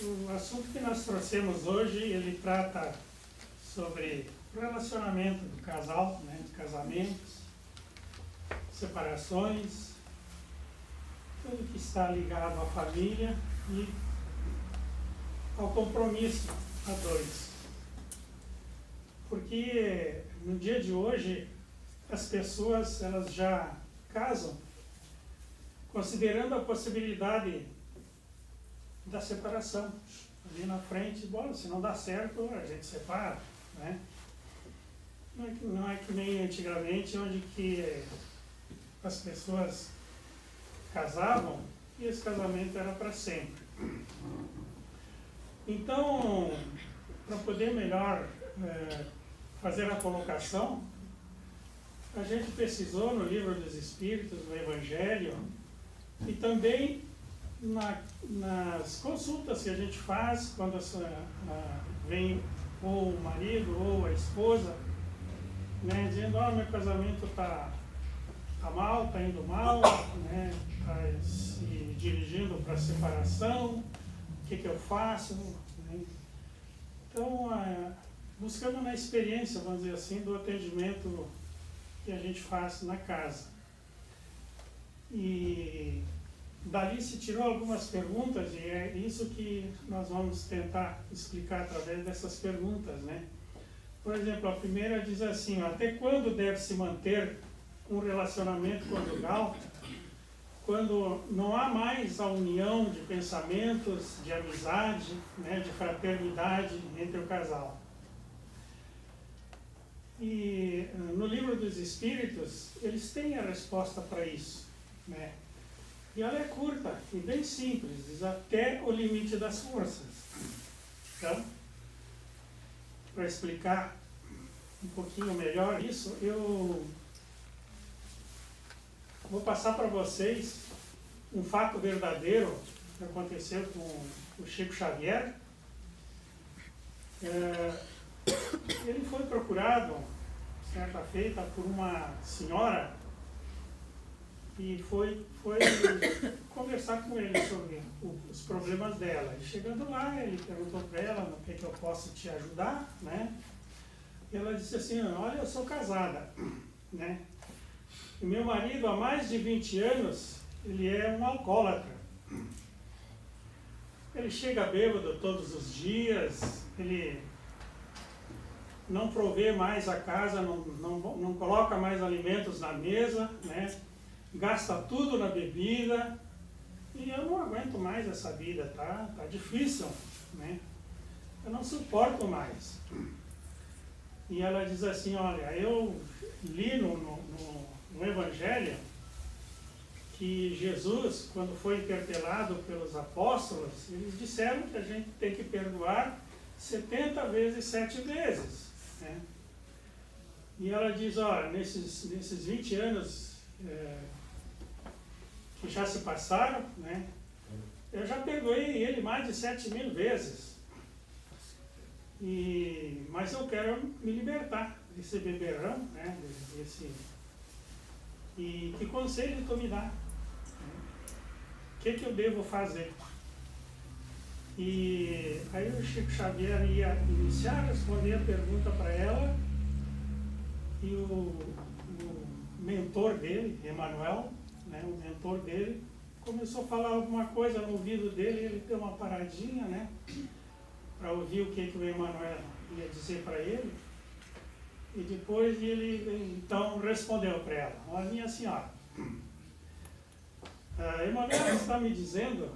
O assunto que nós trouxemos hoje, ele trata sobre o relacionamento do casal, né, de casamentos, separações, tudo que está ligado à família e ao compromisso a dois. Porque no dia de hoje, as pessoas elas já casam considerando a possibilidade da separação. Ali na frente, bom, se não dá certo, a gente separa, né? Não é que nem antigamente, onde que as pessoas casavam e esse casamento era para sempre. Então, para poder melhor fazer a colocação, a gente precisou no Livro dos Espíritos, no Evangelho, e também nas consultas que a gente faz, quando vem ou o marido ou a esposa, né, dizendo, meu casamento está mal, está indo mal, né, está se dirigindo para a separação, o que eu faço? Né? Então, buscamos na experiência, vamos dizer assim, do atendimento que a gente faz na casa. E dali se tirou algumas perguntas, e é isso que nós vamos tentar explicar através dessas perguntas, né? Por exemplo, a primeira diz assim, até quando deve se manter um relacionamento conjugal quando não há mais a união de pensamentos, de amizade, né, de fraternidade entre o casal? E no Livro dos Espíritos, eles têm a resposta para isso, né? E ela é curta e bem simples, diz até o limite das forças. Então, para explicar um pouquinho melhor isso, eu vou passar para vocês um fato verdadeiro que aconteceu com o Chico Xavier. Ele foi procurado, certa feita, por uma senhora e foi conversar com ele sobre os problemas dela. E chegando lá, ele perguntou para ela no que eu posso te ajudar, né? E ela disse assim, olha, eu sou casada, né? E meu marido, há mais de 20 anos, ele é um alcoólatra. Ele chega bêbado todos os dias, ele não provê mais a casa, não coloca mais alimentos na mesa, né? Gasta tudo na bebida, e eu não aguento mais essa vida, tá difícil, né? Eu não suporto mais. E ela diz assim, olha, eu li no Evangelho que Jesus, quando foi interpelado pelos apóstolos, eles disseram que a gente tem que perdoar 70 vezes 7 vezes, né? E ela diz, olha, nesses 20 anos que já se passaram, né, eu já perdoei ele mais de 7.000 vezes. Mas eu quero me libertar desse beberrão, né, e que conselho tu me dá? O que eu devo fazer? E aí o Chico Xavier ia iniciar a responder a pergunta para ela, e o mentor dele, Emmanuel, né, o mentor dele, começou a falar alguma coisa no ouvido dele, ele deu uma paradinha, né, para ouvir o que o Emmanuel ia dizer para ele, e depois ele então respondeu para ela, olha, minha senhora, Emmanuel está me dizendo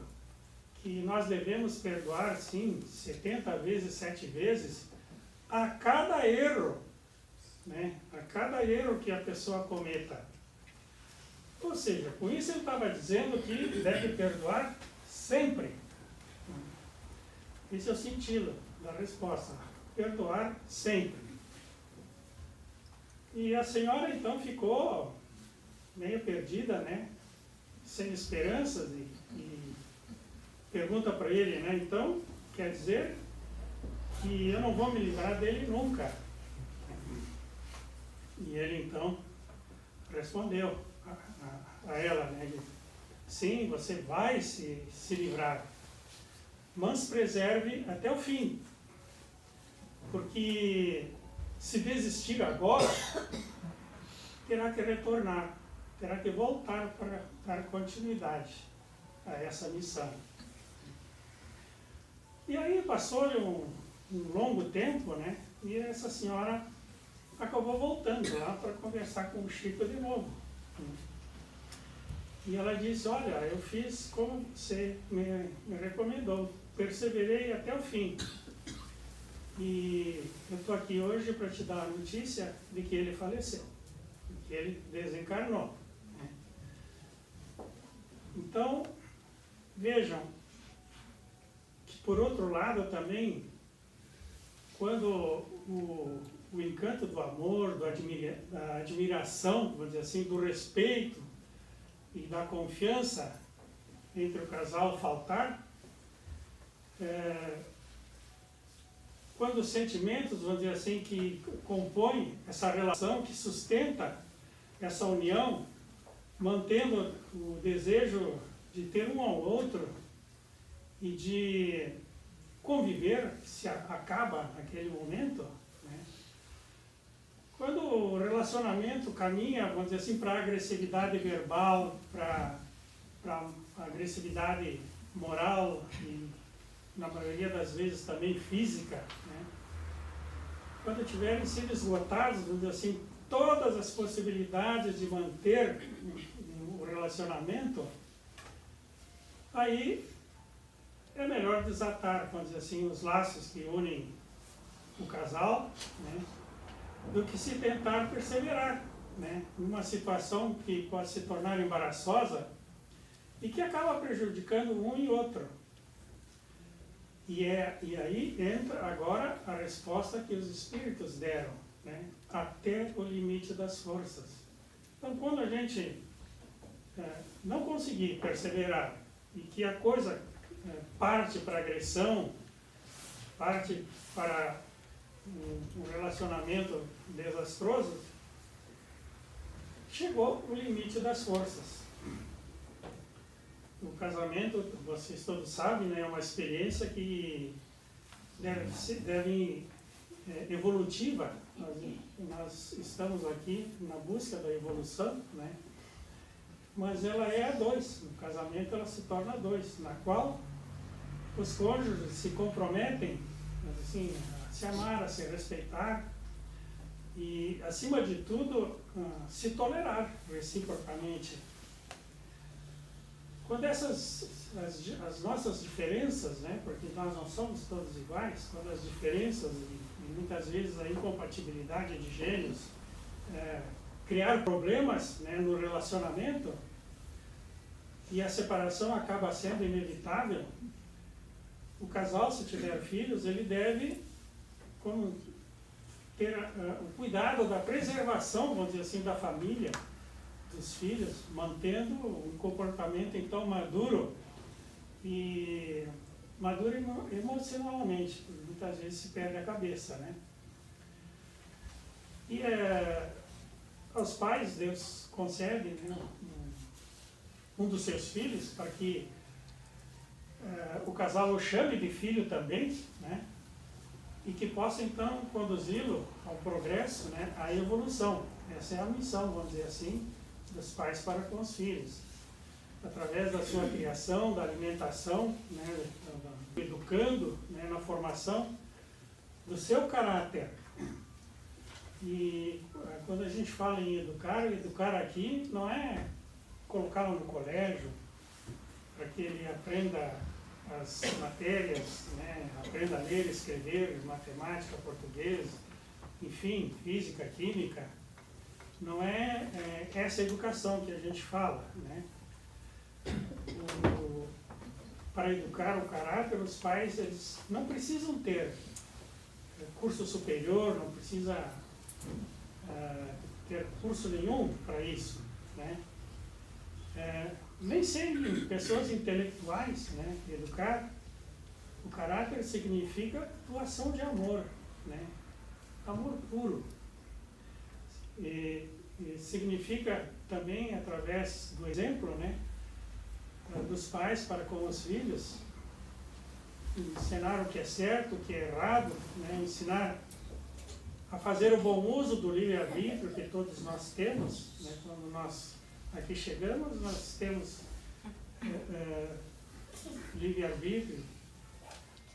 que nós devemos perdoar, sim, 70 vezes, 7 vezes, a cada erro, né, a cada erro que a pessoa cometa. Ou seja, com isso ele estava dizendo que deve perdoar sempre. Esse é o sentido da resposta, perdoar sempre. E a senhora então ficou meio perdida, né, sem esperanças, e pergunta para ele, né, então, quer dizer que eu não vou me livrar dele nunca. E ele então respondeu a ela, né, sim, você vai se livrar. mas preserve até o fim. Porque se desistir agora, terá que retornar, terá que voltar para dar continuidade a essa missão. E aí passou-lhe um longo tempo, né? E essa senhora acabou voltando lá para conversar com o Chico de novo. E ela disse, olha, eu fiz como você me recomendou, perseverei até o fim. E eu estou aqui hoje para te dar a notícia de que ele faleceu, que ele desencarnou. Né? Então, vejam, que por outro lado também, quando o encanto do amor, da admiração, vamos dizer assim, do respeito e da confiança entre o casal faltar, quando os sentimentos, vamos dizer assim, que compõem essa relação, que sustenta essa união, mantendo o desejo de ter um ao outro e de conviver, se acaba naquele momento, né? Quando o relacionamento caminha, vamos dizer assim, para a agressividade verbal, para a agressividade moral e, na maioria das vezes, também física, né? Quando tiverem sido esgotados, vamos dizer assim, todas as possibilidades de manter o relacionamento, aí é melhor desatar, vamos dizer assim, os laços que unem o casal, né? Do que se tentar perseverar, né? Numa situação que pode se tornar embaraçosa e que acaba prejudicando um e outro. E aí entra agora a resposta que os espíritos deram, né? Até o limite das forças. Então, quando a gente não conseguir perseverar e que a coisa parte para agressão, parte para um relacionamento desastroso, chegou o limite das forças. O casamento, vocês todos sabem, né, é uma experiência que deve evolutiva. Nós estamos aqui na busca da evolução, né? Mas ela é a dois. No casamento ela se torna a dois, na qual os cônjuges se comprometem, assim, a se amar, a se respeitar e, acima de tudo, se tolerar reciprocamente. Quando as nossas diferenças, né, porque nós não somos todos iguais, quando as diferenças e muitas vezes a incompatibilidade de gênios criar problemas, né, no relacionamento e a separação acaba sendo inevitável, o casal, se tiver filhos, ele deve ter o cuidado da preservação, vamos dizer assim, da família, dos filhos, mantendo um comportamento então maduro emocionalmente, porque muitas vezes se perde a cabeça, né? E aos pais, Deus concede, né, um dos seus filhos para que o casal o chame de filho também, né? E que possa então conduzi-lo ao progresso, né, à evolução. Essa é a missão, vamos dizer assim, dos pais para com os filhos, através da sua criação, da alimentação, né, educando, né, na formação do seu caráter. E quando a gente fala em educar aqui não é colocá-lo no colégio para que ele aprenda as matérias, né, aprenda a ler, escrever, matemática, português, enfim, física, química. Não é essa educação que a gente fala, né? Para educar o caráter, os pais eles não precisam ter curso superior, não precisa ter curso nenhum para isso, né? Nem sempre pessoas intelectuais, né? Educar o caráter significa doação de amor, né? Amor puro. E significa também, através do exemplo, né, dos pais para com os filhos, ensinar o que é certo, o que é errado, né? Ensinar a fazer o bom uso do livre-arbítrio que todos nós temos, né? Quando nós aqui chegamos, nós temos livre-arbítrio,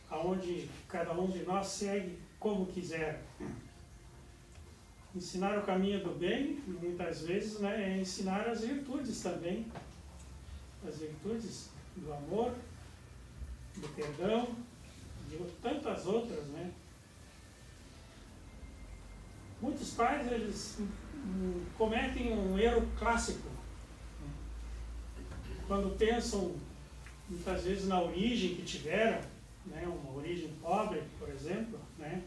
aonde cada um de nós segue como quiser. Ensinar o caminho do bem, muitas vezes, né, é ensinar as virtudes também, as virtudes do amor, do perdão, de tantas outras, né? Muitos pais, eles cometem um erro clássico, né? Quando pensam, muitas vezes, na origem que tiveram, né, uma origem pobre, por exemplo, né,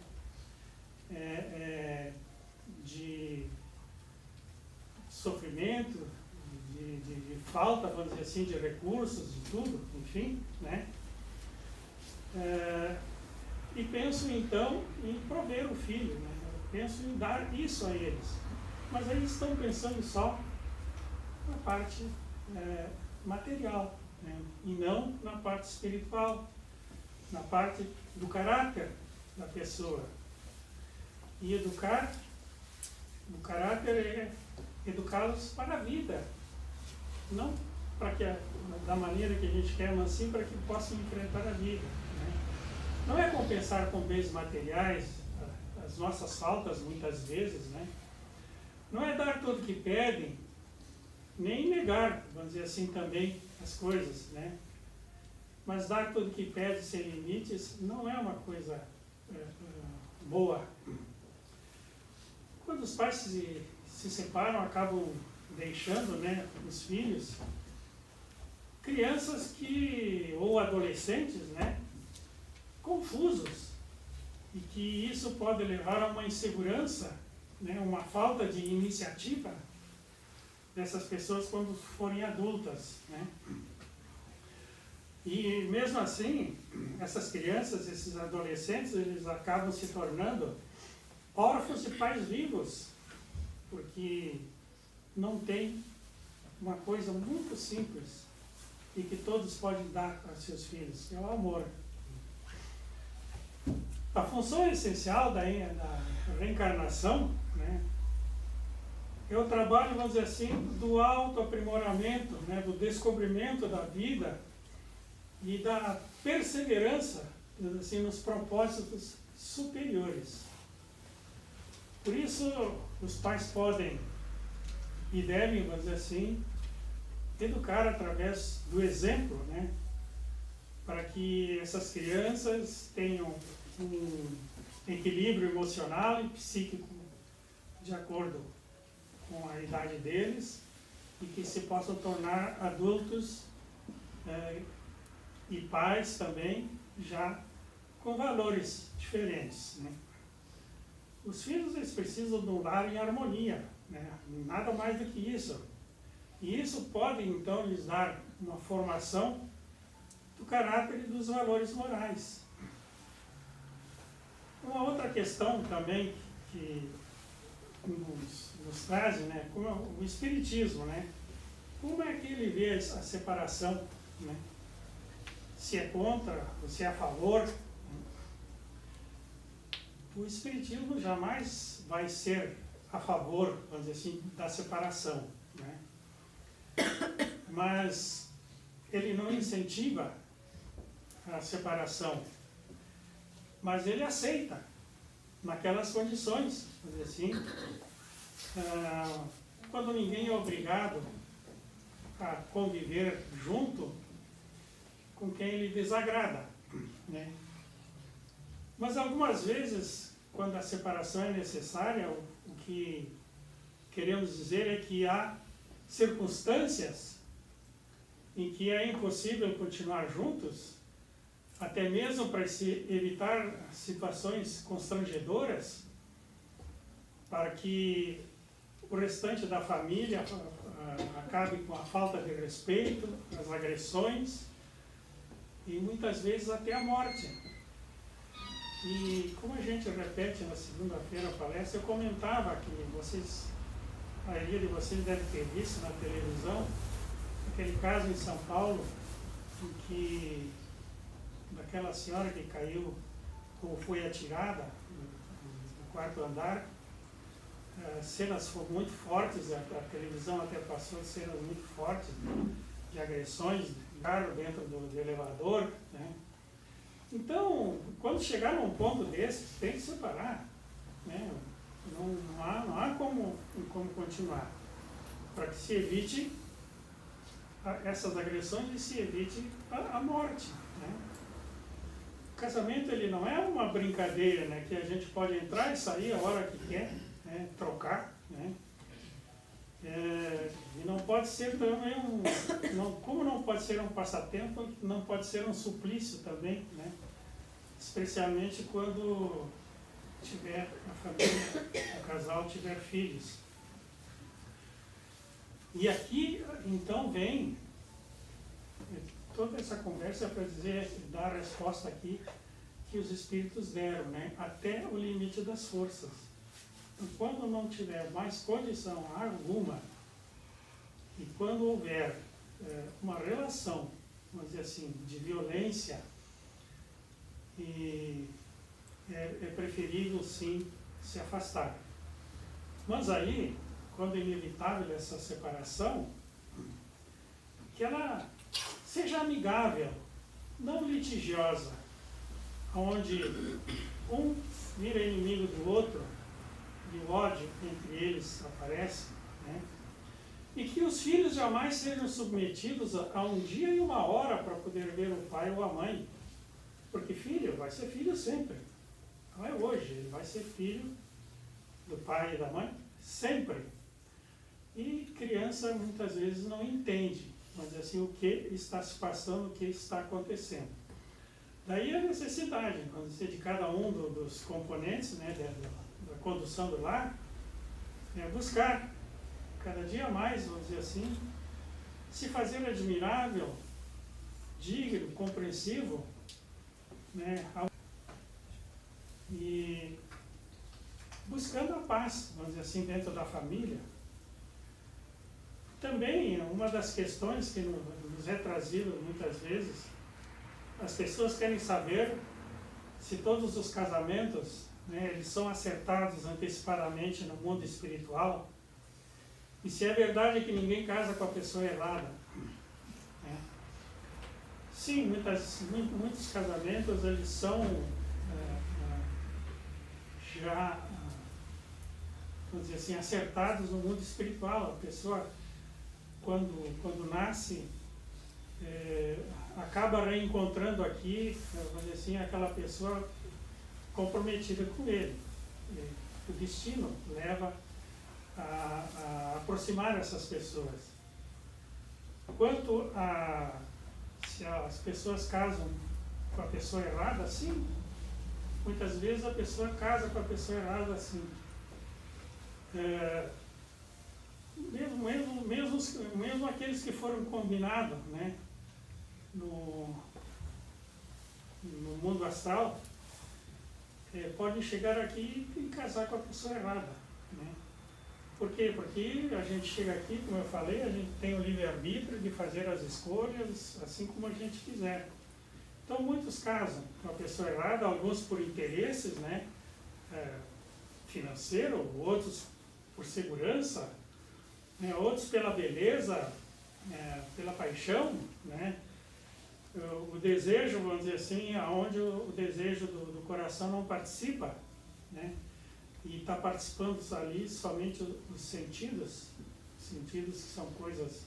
de sofrimento, de falta, vamos dizer assim, de recursos, de tudo, enfim, né? E penso então em prover o filho, né? Penso em dar isso a eles. Mas aí estão pensando só na parte material, né? E não na parte espiritual, na parte do caráter da pessoa. E educar, o caráter é educá-los para a vida, não para que da maneira que a gente quer, mas sim para que possam enfrentar a vida, né? Não é compensar com bens materiais as nossas faltas, muitas vezes, né? Não é dar tudo que pedem, nem negar, vamos dizer assim, também as coisas, né? Mas dar tudo que pede sem limites não é uma coisa boa. Quando os pais se separam, acabam deixando, né, os filhos, crianças ou adolescentes, né, confusos, e que isso pode levar a uma insegurança, né, uma falta de iniciativa dessas pessoas quando forem adultas, né? E mesmo assim, essas crianças, esses adolescentes, eles acabam se tornando órfãos de pais vivos, porque não tem uma coisa muito simples e que todos podem dar para seus filhos, que é o amor. A função essencial da reencarnação, né, é o trabalho, vamos dizer assim, do autoaprimoramento, né, do descobrimento da vida e da perseverança, assim, nos propósitos superiores. Por isso, os pais podem e devem, vamos dizer assim, educar através do exemplo, né, para que essas crianças tenham um equilíbrio emocional e psíquico de acordo com a idade deles e que se possam tornar adultos e pais também já com valores diferentes, né? Os filhos, eles precisam de um lar em harmonia, né? Nada mais do que isso. E isso pode então lhes dar uma formação do caráter e dos valores morais. Uma outra questão também que nos traz, né, como é o espiritismo, né? Como é que ele vê a separação, né? Se é contra ou se é a favor? O espiritismo jamais vai ser a favor, vamos dizer assim, da separação, né? Mas ele não incentiva a separação, mas ele aceita naquelas condições, vamos dizer assim, quando ninguém é obrigado a conviver junto com quem lhe desagrada, né? Mas algumas vezes, quando a separação é necessária, o que queremos dizer é que há circunstâncias em que é impossível continuar juntos, até mesmo para se evitar situações constrangedoras, para que o restante da família acabe com a falta de respeito, as agressões e muitas vezes até a morte. E como a gente repete na segunda-feira a palestra, eu comentava que a maioria de vocês deve ter visto na televisão, aquele caso em São Paulo, em que daquela senhora que caiu ou foi atirada no quarto andar. Cenas foram muito fortes, a televisão até passou cenas muito fortes de agressões dentro do elevador, né? Então, quando chegar num ponto desse, tem que separar, né? Não há como continuar, para que se evite essas agressões e se evite a morte, né? O casamento, ele não é uma brincadeira, né, que a gente pode entrar e sair a hora que quer, né, trocar, né? E não pode ser também como não pode ser um passatempo, não pode ser um suplício também, né? Especialmente quando tiver a família, o casal tiver filhos. E aqui, então, vem toda essa conversa para dar a resposta aqui que os Espíritos deram, né? Até o limite das forças. Quando não tiver mais condição alguma, e quando houver uma relação, vamos dizer assim, de violência, é preferível, sim, se afastar. Mas aí, quando é inevitável essa separação, que ela seja amigável, não litigiosa, onde um vira inimigo do outro, e o ódio entre eles aparece, né? E que os filhos jamais sejam submetidos a um dia e uma hora para poder ver o pai ou a mãe. Porque filho vai ser filho sempre. Não é hoje, ele vai ser filho do pai e da mãe sempre. E criança muitas vezes não entende, mas assim, o que está se passando, o que está acontecendo. Daí a necessidade, quando você de cada um dos componentes, né, da condução do lar, é buscar cada dia mais, vamos dizer assim, se fazer admirável, digno, compreensivo, né, e buscando a paz, vamos dizer assim, dentro da família. Também, uma das questões que nos é trazido muitas vezes, as pessoas querem saber se todos os casamentos, né, eles são acertados antecipadamente no mundo espiritual, e se é verdade que ninguém casa com a pessoa errada, né? Sim, muitos casamentos, eles são já, vamos dizer assim, acertados no mundo espiritual. A pessoa, quando nasce, acaba reencontrando aqui, vamos dizer assim, aquela pessoa comprometida com ele. O destino leva a aproximar essas pessoas. Quanto se as pessoas casam com a pessoa errada, sim, muitas vezes a pessoa casa com a pessoa errada, assim. Mesmo aqueles que foram combinados, né, no mundo astral, podem chegar aqui e casar com a pessoa errada, né? Por quê? Porque a gente chega aqui, como eu falei, a gente tem o livre-arbítrio de fazer as escolhas assim como a gente quiser. Então muitos casam com a pessoa errada, alguns por interesses, né, financeiro, outros por segurança, né, outros pela beleza, pela paixão, né? O desejo, vamos dizer assim, aonde o desejo do coração não participa, né? E está participando ali somente os sentidos que são coisas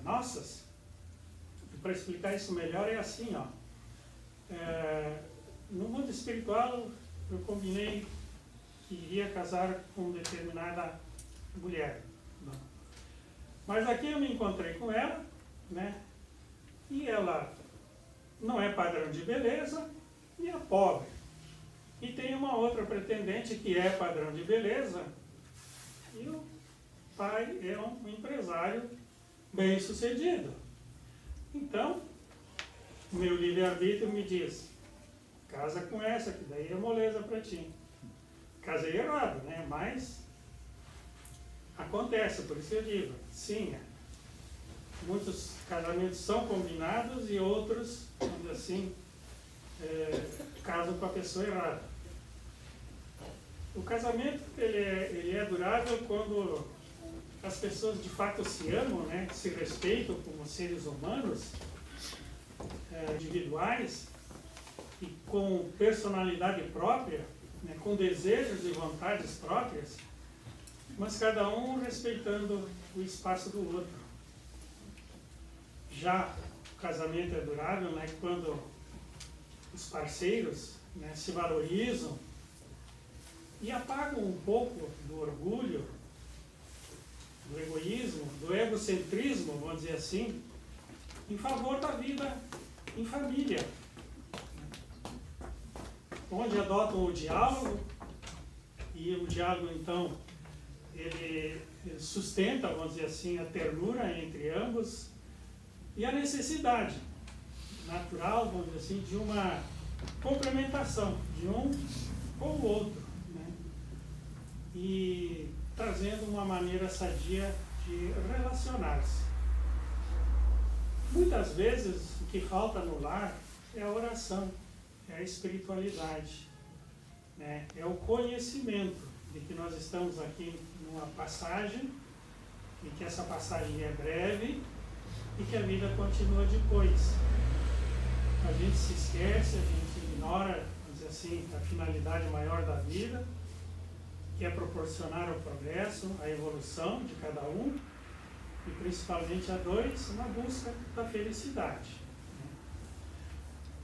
nossas. E para explicar isso melhor é assim, ó. No mundo espiritual eu combinei que iria casar com determinada mulher, não. Mas aqui eu me encontrei com ela, né? E ela não é padrão de beleza e é pobre. E tem uma outra pretendente que é padrão de beleza, e o pai é um empresário bem sucedido. Então, o meu livre-arbítrio me diz, casa com essa, que daí é moleza para ti. Casei errado, né? Mas acontece, por isso eu digo, sim, muitos casamentos são combinados e outros, vamos dizer assim, casam com a pessoa errada. O casamento ele é durável quando as pessoas de fato se amam, né, se respeitam como seres humanos, individuais, e com personalidade própria, né, com desejos e vontades próprias, mas cada um respeitando o espaço do outro. Já o casamento é durável, né, quando os parceiros, né, se valorizam e apagam um pouco do orgulho, do egoísmo, do egocentrismo, vamos dizer assim, em favor da vida em família, onde adotam o diálogo, e o diálogo, então, ele sustenta, vamos dizer assim, a ternura entre ambos e a necessidade natural, vamos dizer assim, de uma complementação de um com o outro, né? E trazendo uma maneira sadia de relacionar-se. Muitas vezes o que falta no lar é a oração, é a espiritualidade, né? É o conhecimento de que nós estamos aqui numa passagem, e que essa passagem é breve e que a vida continua depois. A gente se esquece, a gente ignora, vamos dizer assim, a finalidade maior da vida, que é proporcionar o progresso, a evolução de cada um, e principalmente a dois, na busca da felicidade.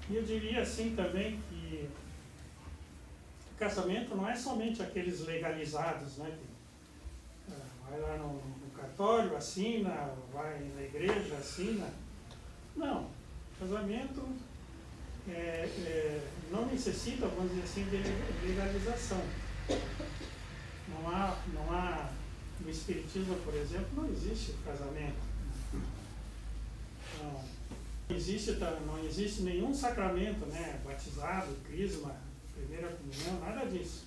E eu diria assim também que o casamento não é somente aqueles legalizados, né? Vai lá no cartório, assina, vai na igreja, assina. Não, casamento não necessita, vamos dizer assim, de legalização. Não há, no Espiritismo, por exemplo, não existe casamento. Não existe nenhum sacramento, né? Batizado, crisma, primeira comunhão, nada disso.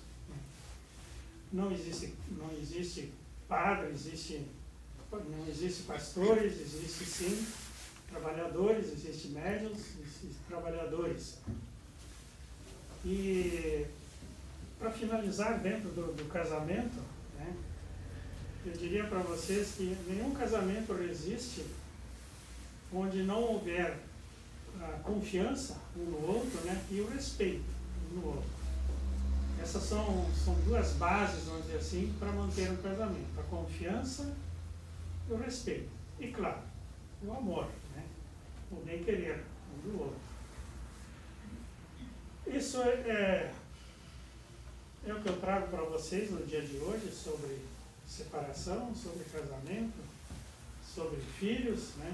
Não existe padre, não existe pastores, existe sim trabalhadores, existe médiuns, existe trabalhadores. E para finalizar dentro do casamento, né, eu diria para vocês que nenhum casamento resiste onde não houver a confiança um no outro, né, e o respeito um no outro. Essas são duas bases, vamos dizer assim, para manter um casamento: a confiança e o respeito. E, claro, o amor, né, o bem-querer um do outro. Isso é o que eu trago para vocês no dia de hoje sobre separação, sobre casamento, sobre filhos, né?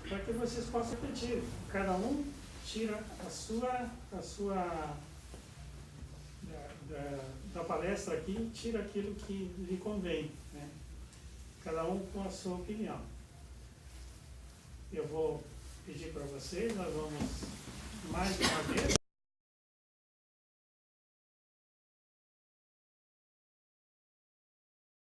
Para que vocês possam repetir. Cada um tira da palestra aqui, tira aquilo que lhe convém, né? Cada um com a sua opinião. Eu vou pedir para vocês, nós vamos mais uma vez